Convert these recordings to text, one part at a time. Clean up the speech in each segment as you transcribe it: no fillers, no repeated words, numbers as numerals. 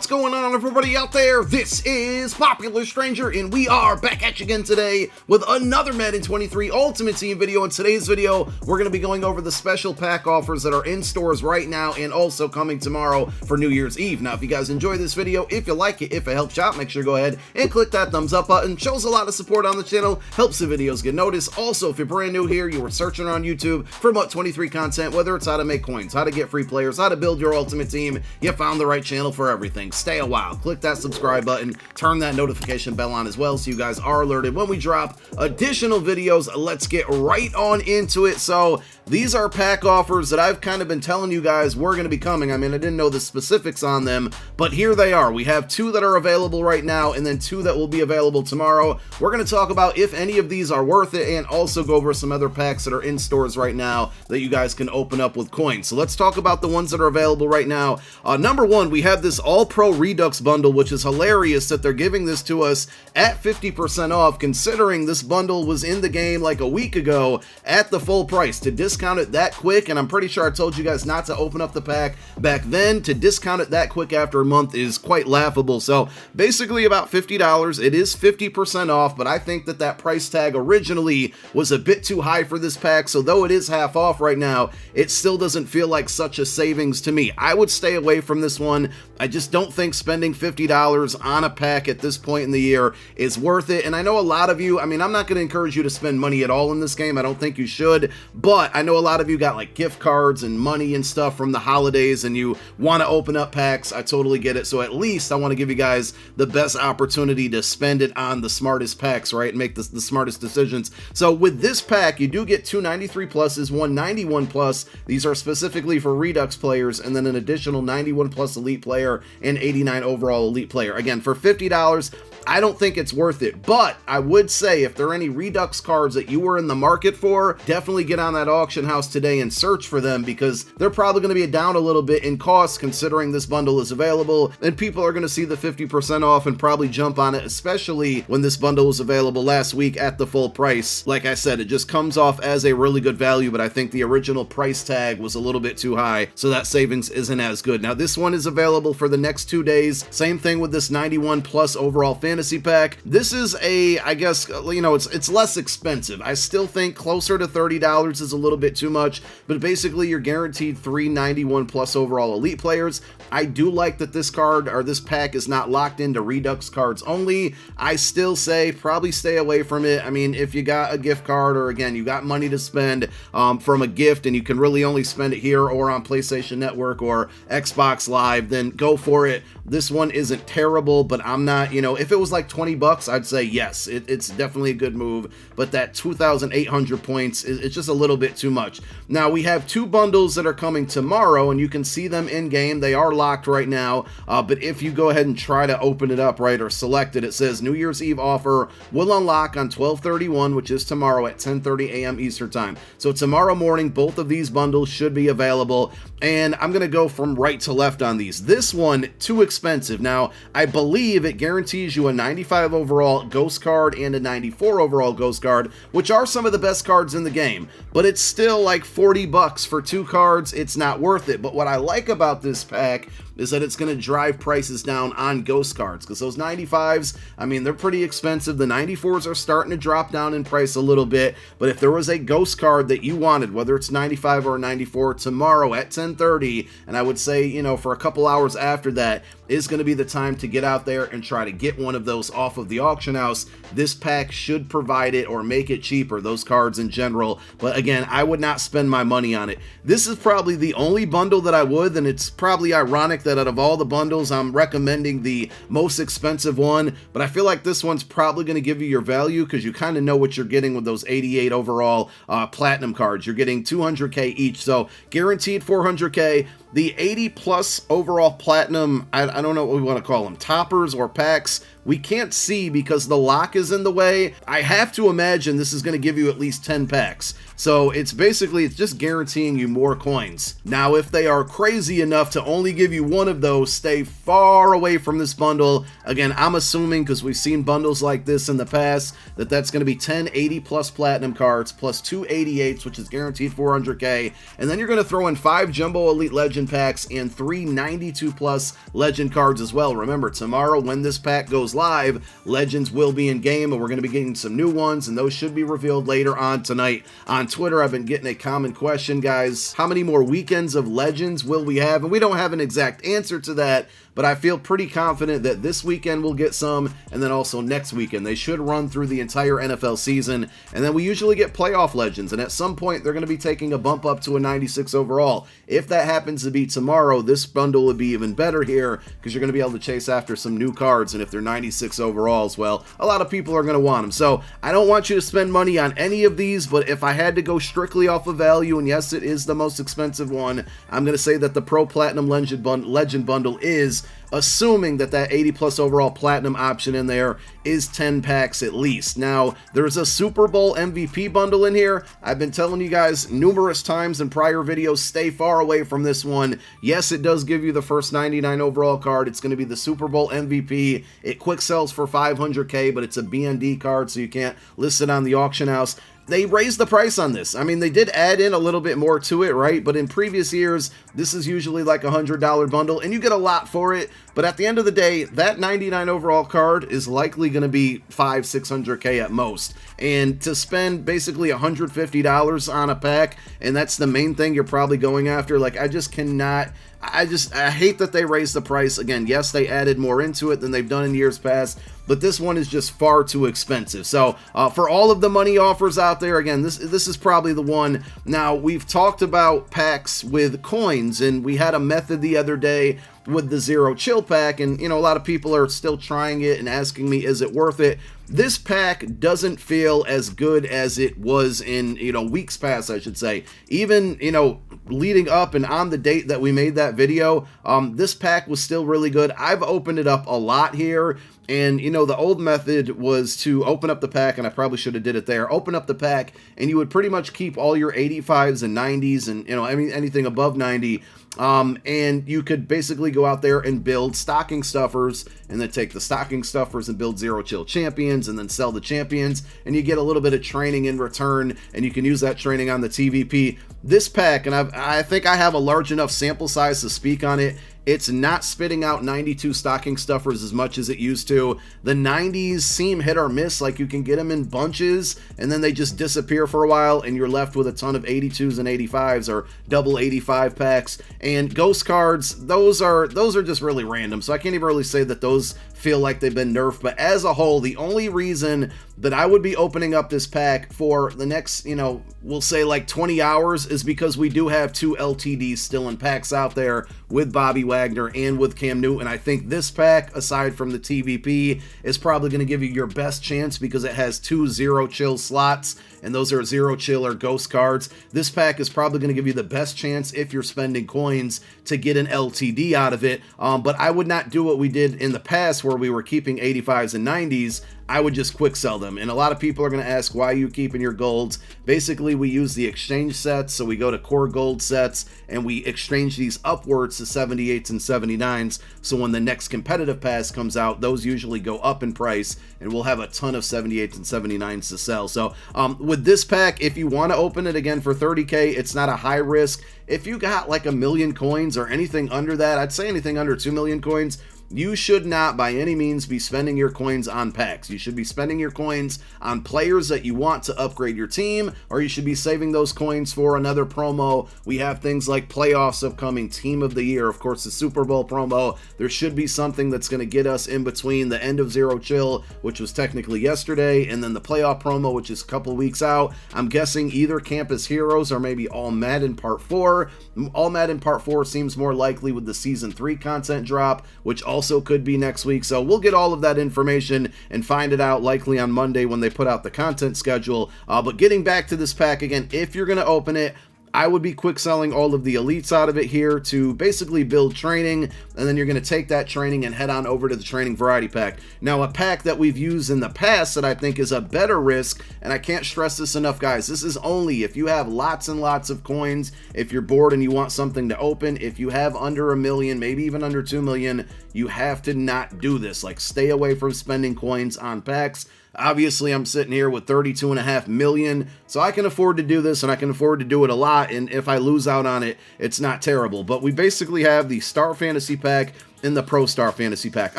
What's going on, everybody out there? This is Popular Stranger, and we are back at you again today with another Madden 23 Ultimate Team video. In today's video, we're going to be going over the special pack offers that are in stores right now and also coming tomorrow for New Year's Eve. Now, if you guys enjoy this video, if you like it, if it helps you out, make sure to go ahead and click that thumbs up button. Shows a lot of support on the channel, helps the videos get noticed. Also, if you're brand new here, you were searching on YouTube for MUT 23 content, whether it's how to make coins, how to get free players, how to build your ultimate team, you found the right channel for everything. Stay a while, click that subscribe button, turn that notification bell on as well so you guys are alerted when we drop additional videos. Let's get right on into it. So these are pack offers that I've kind of been telling you guys were going to be coming. I mean, I didn't know the specifics on them, but here they are. We have two that are available right now and then two that will be available tomorrow. We're going to talk about if any of these are worth it and also go over some other packs that are in stores right now that you guys can open up with coins. So let's talk about the ones that are available right now. Number one, we have this All-Pro Redux bundle, which is hilarious that they're giving this to us at 50% off, considering this bundle was in the game like a week ago at the full price. To discount it that quick, and I'm pretty sure I told you guys not to open up the pack back then, to discount it that quick after a month is quite laughable. So basically about $50. It is 50% off, but I think that that price tag originally was a bit too high for this pack, so though it is half off right now, it still doesn't feel like such a savings to me. I would stay away from this one. I just don't think spending $50 on a pack at this point in the year is worth it. And I know a lot of you, I mean, I'm not going to encourage you to spend money at all in this game. I don't think you should, but I know a lot of you got like gift cards and money and stuff from the holidays and you want to open up packs. I totally get it. So at least I want to give you guys the best opportunity to spend it on the smartest packs, right? And make the smartest decisions. So with this pack, you do get two 93 pluses, one 91 plus. These are specifically for Redux players, and then an additional 91 plus elite player and 89 overall elite player. Again, for $50, I don't think it's worth it, but I would say if there are any Redux cards that you were in the market for, definitely get on that auction house today and search for them, because they're probably going to be down a little bit in cost considering this bundle is available, and people are going to see the 50% off and probably jump on it, especially when this bundle was available last week at the full price. Like I said, it just comes off as a really good value, but I think the original price tag was a little bit too high, so that savings isn't as good. Now, this one is available for the next 2 days. Same thing with this 91 plus overall fantasy pack. This is I guess, you know, it's less expensive. I still think closer to $30 is a little bit too much, but basically you're guaranteed 3 91 plus overall elite players. I do like that this card or this pack is not locked into Redux cards only. I still say probably stay away from it. I mean, if you got a gift card, or again, you got money to spend from a gift and you can really only spend it here or on PlayStation Network or Xbox Live, then go for it. This one isn't terrible, but I'm not, you know, if it was like 20 bucks, I'd say yes, it's definitely a good move, but that 2,800 points, it's just a little bit too much. Now, we have two bundles that are coming tomorrow, and you can see them in game. They are locked right now, but if you go ahead and try to open it up, right, or select it, it says New Year's Eve offer will unlock on 12/31, which is tomorrow at 10:30 a.m. Eastern time. So tomorrow morning, both of these bundles should be available, and I'm going to go from right to left on these. This one, too expensive. Now, I believe it guarantees you a 95 overall ghost card and a 94 overall ghost card, which are some of the best cards in the game, but it's still like 40 bucks for two cards. It's not worth it. But what I like about this pack is that it's going to drive prices down on ghost cards, because those 95s, I mean, they're pretty expensive. The 94s are starting to drop down in price a little bit, but if there was a ghost card that you wanted, whether it's 95 or 94, tomorrow at 10:30, and I would say, you know, for a couple hours after that, is going to be the time to get out there and try to get one of those off of the auction house. This pack should provide it or make it cheaper, those cards in general, but again, I would not spend my money on it. This is probably the only bundle that I would, and it's probably ironic that out of all the bundles, I'm recommending the most expensive one, but I feel like this one's probably going to give you your value, because you kind of know what you're getting with those 88 overall platinum cards. You're getting 200k each, so guaranteed 400k. The 80 plus overall platinum, I don't know what we want to call them, toppers or packs, we can't see because the lock is in the way. I have to imagine this is going to give you at least 10 packs. So it's just guaranteeing you more coins. Now, if they are crazy enough to only give you one of those, stay far away from this bundle. Again, I'm assuming, because we've seen bundles like this in the past, that that's going to be 10 80 plus platinum cards plus 2 88s, which is guaranteed 400k. And then you're going to throw in 5 jumbo elite legends legend packs and 3 92 plus legend cards as well. Remember, tomorrow when this pack goes live, legends will be in game, and we're going to be getting some new ones, and those should be revealed later on tonight. On Twitter, I've been getting a common question, guys. How many more weekends of legends will we have? And we don't have an exact answer to that, but I feel pretty confident that this weekend we'll get some, and then also next weekend. They should run through the entire NFL season, and then we usually get playoff legends, and at some point they're going to be taking a bump up to a 96 overall. If that happens to be tomorrow, this bundle would be even better here, because you're going to be able to chase after some new cards, and if they're 96 overalls, well, a lot of people are going to want them. So I don't want you to spend money on any of these, but if I had to go strictly off of value, and yes, it is the most expensive one, I'm going to say that the Pro Platinum Legend Bundle is, assuming that 80 plus overall platinum option in there is 10 packs at least. Now, there's a Super Bowl MVP bundle in here. I've been telling you guys numerous times in prior videos, stay far away from this one. Yes, it does give you the first 99 overall card. It's going to be the Super Bowl MVP. It quick sells for 500K, but it's a BND card, so you can't list it on the auction house. They raised the price on this. I mean, they did add in a little bit more to it, right? But in previous years, this is usually like a $100 bundle, and you get a lot for it. But at the end of the day, that 99 overall card is likely going to be $500-600K at most. And to spend basically $150 on a pack, and that's the main thing you're probably going after, like, I just cannot... I hate that they raised the price. Again, yes, they added more into it than they've done in years past, but this one is just far too expensive. So for all of the money offers out there, again, this is probably the one. Now, we've talked about packs with coins, and we had a method the other day with the Zero Chill pack, and you know, a lot of people are still trying it and asking me, is it worth it? This pack doesn't feel as good as it was in, you know, weeks past, I should say. Even, you know, leading up and on the date that we made that video, this pack was still really good. I've opened it up a lot here. And, you know, the old method was to open up the pack, and I probably should have did it there. Open up the pack, and you would pretty much keep all your 85s and 90s and, you know, I mean, anything above 90. And you could basically go out there and build stocking stuffers, and then take the stocking stuffers and build Zero Chill champions, and then sell the champions, and you get a little bit of training in return, and you can use that training on the TVP. This pack, and I think I have a large enough sample size to speak on it, it's not spitting out 92 stocking stuffers as much as it used to. The 90s seem hit or miss, like you can get them in bunches, and then they just disappear for a while, and you're left with a ton of 82s and 85s, or double 85 packs. And ghost cards, those are just really random, so I can't even really say that those feel like they've been nerfed. But as a whole, the only reason that I would be opening up this pack for the next, you know, we'll say like 20 hours is because we do have 2 LTDs still in packs out there with Bobby Wagner and with Cam Newton. I think this pack, aside from the TVP, is probably going to give you your best chance because it has 2 Zero Chill slots, and those are Zero Chill or Ghost cards. This pack is probably going to give you the best chance, if you're spending coins, to get an LTD out of it. But I would not do what we did in the past where we were keeping 85s and 90s. I would just quick sell them. And a lot of people are going to ask, why are you keeping your golds? Basically, we use the exchange sets, so we go to core gold sets, and we exchange these upwards to 78s and 79s, so when the next competitive pass comes out, those usually go up in price, and we'll have a ton of 78s and 79s to sell. So with this pack, if you want to open it again for 30K, it's not a high risk. If you got like 1 million coins or anything under that, I'd say anything under 2 million coins, you should not by any means be spending your coins on packs. You should be spending your coins on players that you want to upgrade your team, or you should be saving those coins for another promo. We have things like playoffs upcoming, team of the year, of course the Super Bowl promo. There should be something that's going to get us in between the end of Zero Chill, which was technically yesterday, and then the playoff promo, which is a couple weeks out. I'm guessing either Campus Heroes or maybe All Madden Part 4. All Madden Part 4 seems more likely with the Season 3 content drop, which also could be next week. So we'll get all of that information and find it out likely on Monday when they put out the content schedule. But getting back to this pack again, if you're going to open it, I would be quick selling all of the elites out of it here to basically build training, and then you're going to take that training and head on over to the training variety pack. Now, a pack that we've used in the past that I think is a better risk, and I can't stress this enough, guys, this is only if you have lots and lots of coins, if you're bored and you want something to open. If you have under 1 million, maybe even under 2 million, you have to not do this. Like, stay away from spending coins on packs. Obviously, I'm sitting here with 32.5 million, so I can afford to do this, and I can afford to do it a lot. not, and if I lose out on it, it's not terrible. But we basically have the Star Fantasy Pack and the Pro Star Fantasy Pack.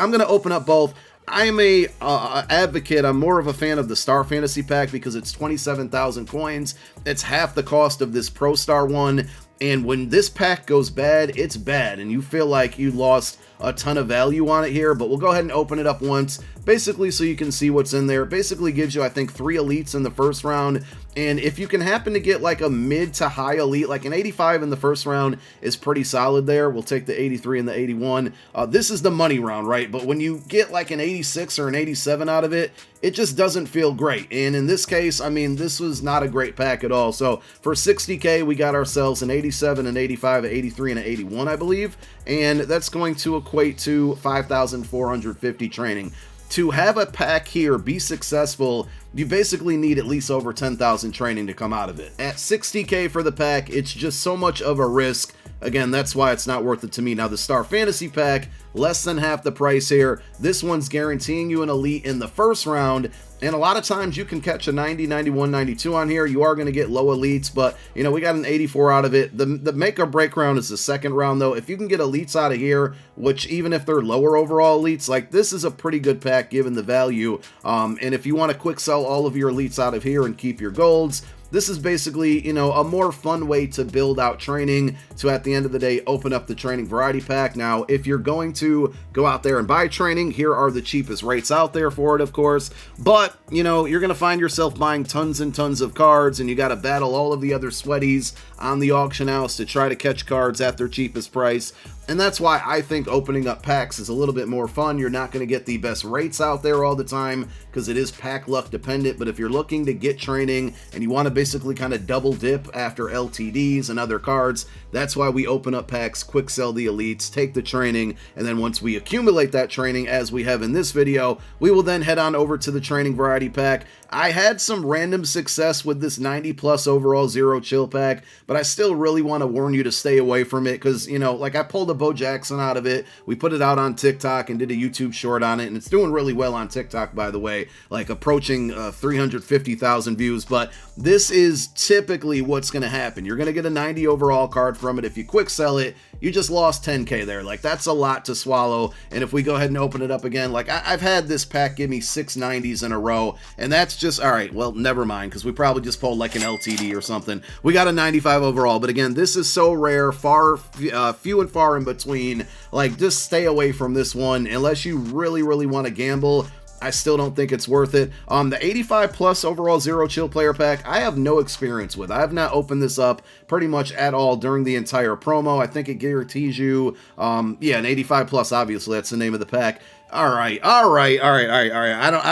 I'm going to open up both. I'm a advocate. I'm more of a fan of the Star Fantasy Pack because it's 27,000 coins. It's half the cost of this Pro Star one. And when this pack goes bad, it's bad, and you feel like you lost a ton of value on it here. But we'll go ahead and open it up once, basically so you can see what's in there. It basically gives you, I think, 3 elites in the first round, and if you can happen to get like a mid to high elite, like an 85 in the first round is pretty solid there. We'll take the 83 and the 81. This is the money round, right? But when you get like an 86 or an 87 out of it, it just doesn't feel great. And in this case, I mean, this was not a great pack at all. So for 60k, we got ourselves an 87, an 85, an 83, and an 81, I believe. And that's going to equate to 5,450 training. To have a pack here be successful, you basically need at least over 10,000 training to come out of it. At 60k for the pack, it's just so much of a risk. Again, that's why it's not worth it to me. Now, the Star Fantasy Pack, less than half the price here. This one's guaranteeing you an elite in the first round, and a lot of times you can catch a 90, 91, 92 on here. You are going to get low elites, but, you know, we got an 84 out of it. The make or break round is the second round, though. If you can get elites out of here, which even if they're lower overall elites, like, this is a pretty good pack given the value. And if you want to quick sell all of your elites out of here and keep your golds, this is basically, you know, a more fun way to build out training to, at the end of the day, open up the training variety pack. Now, if you're going to go out there and buy training, here are the cheapest rates out there for it, of course. But, you know, you're going to find yourself buying tons and tons of cards, and you got to battle all of the other sweaties on the auction house to try to catch cards at their cheapest price. And that's why I think opening up packs is a little bit more fun. You're not going to get the best rates out there all the time because it is pack luck dependent. But if you're looking to get training and you want to basically kind of double dip after LTDs and other cards, that's why we open up packs, quick sell the elites, take the training, and then once we accumulate that training, as we have in this video, we will then head on over to the training variety pack. I had some random success with this 90 plus overall zero chill pack, but I still really want to warn you to stay away from it because, you know, like I pulled a Bo Jackson out of it. We put it out on TikTok and did a YouTube short on it, and it's doing really well on TikTok, by the way, like approaching 350,000 views. But this is typically what's going to happen. You're going to get a 90 overall card from it. If you quick sell it, you just lost 10k there. Like, that's a lot to swallow. And if we go ahead and open it up again, like I've had this pack give me 6 90s in a row, and that's just, all right, well, never mind, because we probably just pulled like an LTD or something. We got a 95 overall, but again, this is so rare, few and far in between. Like, just stay away from this one unless you really, really want to gamble. I still don't think it's worth it. The 85 plus overall zero chill player pack, I have no experience with. I have not opened this up pretty much at all during the entire promo. I think it guarantees you, yeah, an 85 plus, obviously, that's the name of the pack. All right. I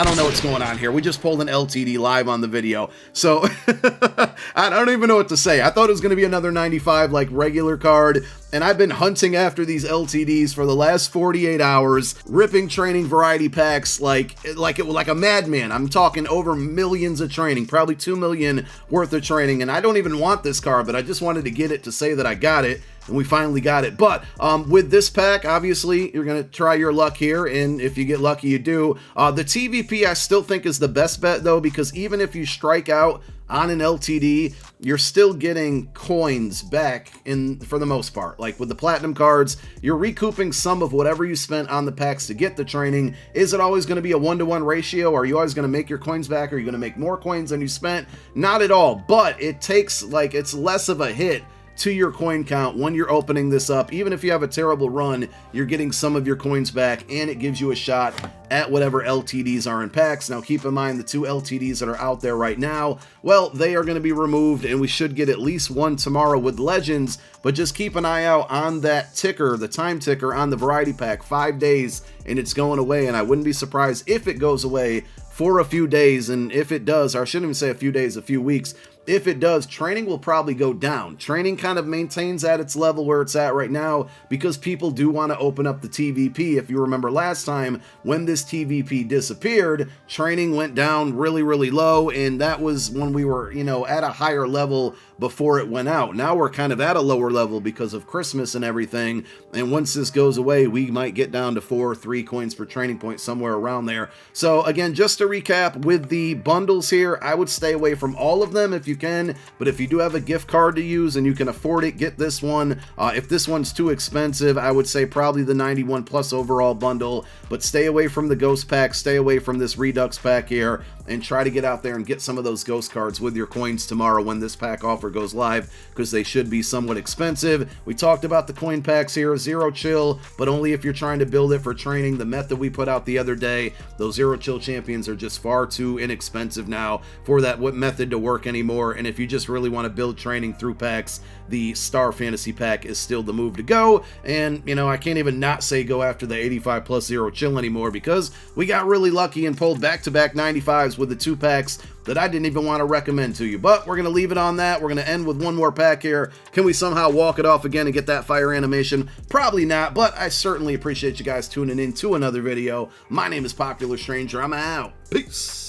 don't know what's going on here. We just pulled an LTD live on the video. So I don't even know what to say. I thought it was going to be another 95 like regular card, and I've been hunting after these LTDs for the last 48 hours, ripping training variety packs like a madman. I'm talking over millions of training, probably 2 million worth of training, and I don't even want this card, but I just wanted to get it to say that I got it. And we finally got it. But with this pack, obviously, you're going to try your luck here, and if you get lucky, you do. The TVP, I still think, is the best bet, though, because even if you strike out on an LTD, you're still getting coins back for the most part. Like with the platinum cards, you're recouping some of whatever you spent on the packs to get the training. Is it always going to be a 1-to-1 ratio? Are you always going to make your coins back? Are you going to make more coins than you spent? Not at all, but it takes, like, it's less of a hit to your coin count when you're opening this up. Even if you have a terrible run, you're getting some of your coins back, and it gives you a shot at whatever LTDs are in packs. Now, keep in mind the 2 LTDs that are out there right now, well, they are going to be removed, and we should get at least one tomorrow with Legends, but just keep an eye out on that ticker, the time ticker on the variety pack. 5 days, and it's going away, and I wouldn't be surprised if it goes away for a few days. And if it does, or I shouldn't even say a few days, a few weeks, if it does, training will probably go down. Training kind of maintains at its level where it's at right now because people do want to open up the TVP. If you remember last time, when this TVP disappeared, training went down really, really low, and that was when we were, you know, at a higher level before it went out. Now we're kind of at a lower level because of Christmas and everything, and once this goes away, we might get down to 4 or 3 coins per training point, somewhere around there. So again, just to recap, with the bundles here, I would stay away from all of them if you you can, but if you do have a gift card to use and you can afford it, get this one. If this one's too expensive, I would say probably the 91 plus overall bundle, but stay away from the ghost pack, stay away from this Redux pack here, and try to get out there and get some of those ghost cards with your coins tomorrow when this pack offer goes live, because they should be somewhat expensive. We talked about the coin packs here, Zero Chill, but only if you're trying to build it for training. The method we put out the other day, those Zero Chill champions are just far too inexpensive now for that method to work anymore, and if you just really want to build training through packs, the Star Fantasy pack is still the move to go. And you know, I can't even not say go after the 85 plus Zero Chill anymore, because we got really lucky and pulled back-to-back 95s with the 2 packs that I didn't even want to recommend to you. But we're going to leave it on that. We're going to end with one more pack here. Can we somehow walk it off again and get that fire animation? Probably not, but I certainly appreciate you guys tuning in to another video. My name is Popular Stranger. I'm out. Peace.